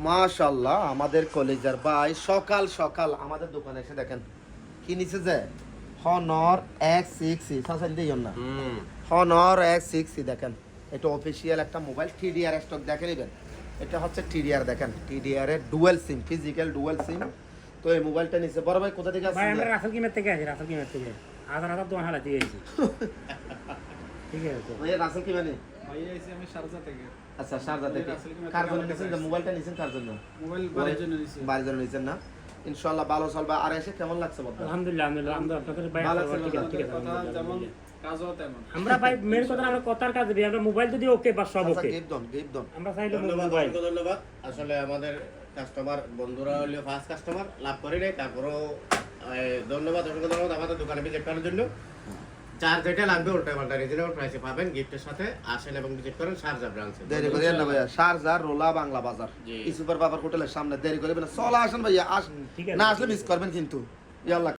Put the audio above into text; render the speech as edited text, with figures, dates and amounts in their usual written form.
মাশাআল্লাহ আমাদের কলেজের ভাই সকাল সকাল আমাদের দোকানে এসে দেখেন কি নিছে যে Honor X6C সাসান দিই না Honor X6C দেখেন এটা অফিশিয়াল একটা মোবাইল TDR স্টক দেখে নেবেন এটা হচ্ছে TDR দেখেন TDR এর dual SIM physical dual SIM তো এই মোবাইলটা নিছে বড় ভাই কোথা থেকে আসছে ভাই আমরা রাসেল কিমের থেকে আসি রাসেল কিমের থেকে আধার দোকান হালাতে গেছি ঠিক আছে ভাই রাসেল কি মানে ভাই আইছি আমি শারজা থেকে আচ্ছা শারজা থেকে কার জন্য নিছেন যে মোবাইলটা নিছেন কার জন্য মোবাইল বাড়ির জন্য নিছি বাড়ির জন্য নিছেন না ইনশাআল্লাহ ভালো চলবে আর এসে কেমন লাগছে বলতে আলহামদুলিল্লাহ আলহামদুলিল্লাহ আপনাদের ভাই ভালো আছে, ঠিক আছে ঠিক আছে কথা যেমন কাজও তেমন আমরা ভাই মেন কথা আমরা কথার কাজ দিই আমরা মোবাইল যদি ওকে বা সব আচ্ছা ওকে গিফট দন আমরা চাইলে ধন্যবাদ মোবাইল অসংখ্য ধন্যবাদ আসলে আমাদের কাস্টমার বন্ধুরা হলো ফার্স্ট কাস্টমার লাভ করে নাই তারপরেও ধন্যবাদ অসংখ্য ধন্যবাদ আমাদের দোকানে ভিজিট করার জন্য চার যেটা লাগবে ওটা পাল্টা রিজনেবল প্রাইসে পাবেন গিফটের সাথে আসেন এবং ভিজিট করেন শারজা ব্রাঞ্চে দেরি করিয়েন না ভাইয়া শারজা রোলা বাংলা বাজার জি। এই সুপার বাবার হোটেলের সামনে দেরি করিবেন না চলে আসেন ভাইয়া আসেন ঠিক আছে। না আসলে মিস করবেন কিন্তু ইয়াল্লাহ